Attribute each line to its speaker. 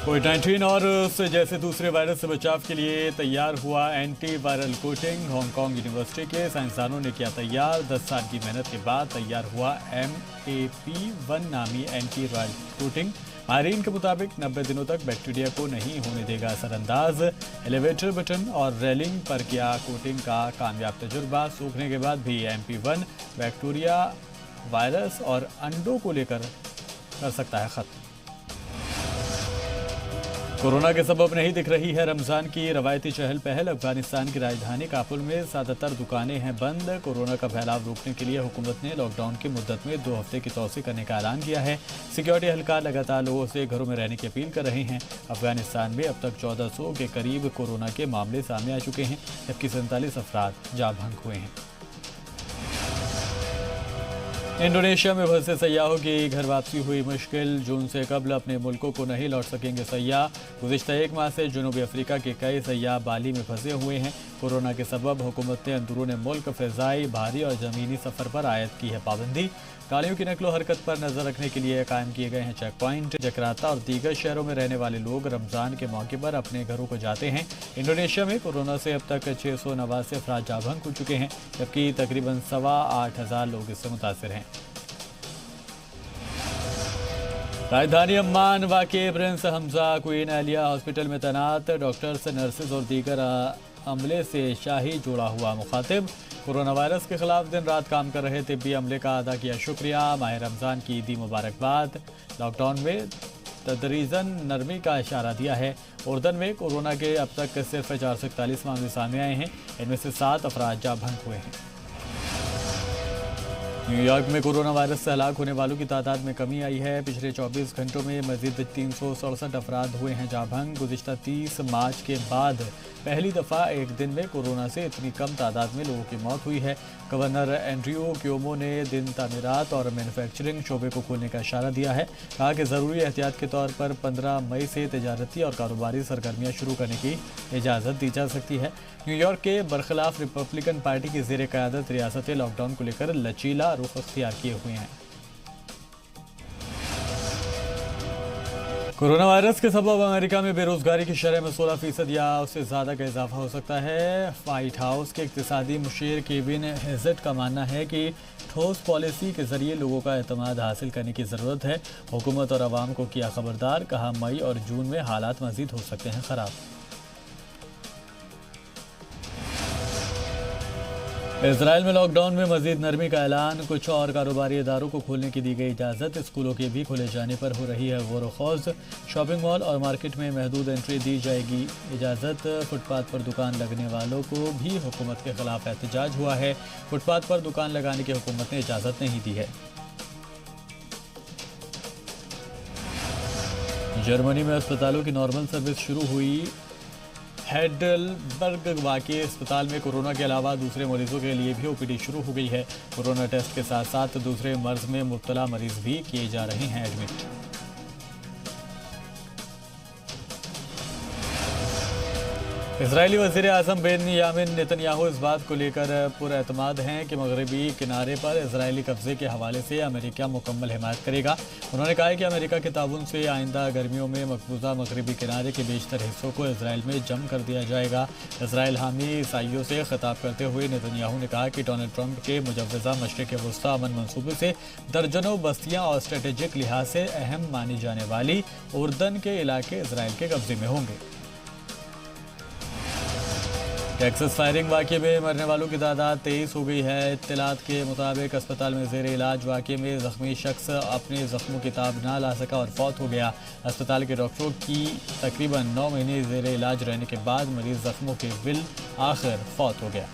Speaker 1: कोविड-19 और उससे जैसे दूसरे वायरस से बचाव के लिए तैयार हुआ anti viral coating. Hong Kong university के साइंसदानों ने किया तैयार। 10 साल की मेहनत के बाद तैयार हुआ MAP-1 नामी एंटी वायरल कोटिंग। माहिरीन के मुताबिक 90 दिनों तक बैक्टीरिया को नहीं होने देगा असरअंदाज। एलिवेटर बटन और रेलिंग पर किया कोटिंग का कामयाब तजुर्बा। सूखने के बाद भी MP-1 बैक्टीरिया, वायरस और अंडों को लेकर कर सकता है खत्म। कोरोना के सबब नहीं दिख रही है रमजान की रवायती चहल पहल। अफगानिस्तान की राजधानी काबुल में ज़्यादातर दुकानें हैं बंद। कोरोना का फैलाव रोकने के लिए हुकूमत ने लॉकडाउन की मुद्दत में 2 हफ्ते की तौसी करने का ऐलान किया है। सिक्योरिटी एहलकार लगातार लोगों से घरों में रहने की अपील कर रहे हैं। अफगानिस्तान में अब तक 1400 के करीब कोरोना के मामले सामने आ चुके हैं, जबकि 47 अफराद जाँ भंग हुए हैं। इंडोनेशिया में फंसे सयाहों की घर वापसी हुई मुश्किल। जून से कबल अपने मुल्कों को नहीं लौट सकेंगे सयाह। गुज़िश्ता 1 माह से जनूबी अफ्रीका के कई सयाह बाली में फंसे हुए हैं। कोरोना के सबब हुकूमत ने अंदरूनी मुल्क फ़िज़ाई, भारी और ज़मीनी सफ़र पर आयद की है पाबंदी। गाड़ियों की नकलो हरकत पर नज़र रखने के लिए कायम किए गए हैं चेक पॉइंट। जकार्ता और दीगर शहरों में रहने वाले लोग रमज़ान के मौके पर अपने घरों को जाते हैं। इंडोनेशिया में कोरोना से अब तक 689 अफराद जाँ भंग हो चुके हैं, जबकि तकरीबन 8,25,000 लोग इससे मुतासिर हैं। राजधानी अम्मान वाक़े Prince Hamza queen Alia hospital में तैनात डॉक्टर्स, नर्सेज और दीगर अमले से शाही जुड़ा हुआ मुखातिब। कोरोना वायरस के खिलाफ दिन रात काम कर रहे तिब्बी अमले का अदा किया शुक्रिया। माह रमज़ान की दी मुबारकबाद। लॉकडाउन में तदरीजन नरमी का इशारा दिया है। उर्दन में कोरोना के अब तक सिर्फ 441 मामले सामने आए हैं। इनमें से 7 अफराद जाँ भंग हुए हैं। न्यूयॉर्क में कोरोना वायरस से हलाक होने वालों की तादाद में कमी आई है। पिछले 24 घंटों में मजीद 367 अफराद हुए हैं जाँ भंग। गुज़िश्ता 30 मार्च के बाद पहली दफ़ा एक दिन में कोरोना से इतनी कम तादाद में लोगों की मौत हुई है। गवर्नर एंड्रयू क्योमो ने दिन तामीरात और मैन्युफैक्चरिंग शोबे को खोलने का इशारा दिया है। कहा कि ज़रूरी एहतियात के तौर पर 15 मई से तजारती और कारोबारी सरगर्मियाँ शुरू करने की इजाज़त दी जा सकती है। न्यूयॉर्क के बरखिलाफ रिपब्लिकन पार्टी की ज़ेर क़यादत रियासतें लॉकडाउन को लेकर लचीला रुख अख्तियार किए हुए हैं। कोरोना वायरस के सबब अमेरिका में बेरोजगारी की शरह में 16% या उससे ज़्यादा का इजाफा हो सकता है। व्हाइट हाउस के इक़्तिसादी मुशीर केविन हेज़ेट का मानना है कि ठोस पॉलिसी के ज़रिए लोगों का एतमाद हासिल करने की ज़रूरत है। हुकूमत और आवाम को किया खबरदार। कहा मई और जून में हालात मज़ीद हो सकते हैं ख़राब। इजराइल में लॉकडाउन में मजीद नरमी का ऐलान। कुछ और कारोबारी इदारों को खोलने की दी गई इजाज़त। स्कूलों के भी खुले जाने पर हो रही है गौर खौज। शॉपिंग मॉल और मार्केट में महदूद एंट्री दी जाएगी इजाज़त। फुटपाथ पर दुकान लगने वालों को भी हुकूमत के खिलाफ एहतजाज हुआ है। फुटपाथ पर दुकान लगाने की हुकूमत ने इजाज़त नहीं दी है। जर्मनी में अस्पतालों की नॉर्मल सर्विस शुरू हुई। हेडलबर्ग वाक़े अस्पताल में कोरोना के अलावा दूसरे मरीजों के लिए भी OPD शुरू हो गई है। कोरोना टेस्ट के साथ साथ दूसरे मर्ज में मुब्तला मरीज भी किए जा रहे हैं एडमिट। इजरायली वज़ीर आज़म बेंयामिन नेतन्याहू इस बात को लेकर पुरएतमाद हैं कि मगरबी किनारे पर इजरायली कब्जे के हवाले से अमेरिका मुकम्मल हिमायत करेगा। उन्होंने कहा कि अमेरिका के ताउन से आइंदा गर्मियों में मकबूजा मगरबी किनारे के बेशतर हिस्सों को इसराइल में जम कर दिया जाएगा। इसराइल हामी ईसाइयों से खिताब करते हुए नेतन्याहू ने कहा कि डोनाल्ड ट्रंप के मुजव्वज़ा मशरिक़ वस्ता अमन मंसूबे से दर्जनों बस्तियाँ और स्ट्रेटेजिक लिहाज से अहम मानी जाने वाली उर्दन के इलाके इसराइल के कब्जे में होंगे। टेक्सास फायरिंग वाक़े में मरने वालों की तादाद 23 हो गई है। इत्तलात के मुताबिक अस्पताल में ज़ेर इलाज वाक़े में ज़ख्मी शख्स अपने ज़ख्मों की ताब ना ला सका और फौत हो गया। अस्पताल के डॉक्टरों की तकरीबन 9 महीने ज़ेर इलाज रहने के बाद मरीज़ ज़ख्मों के बिल आखिर फौत हो गया।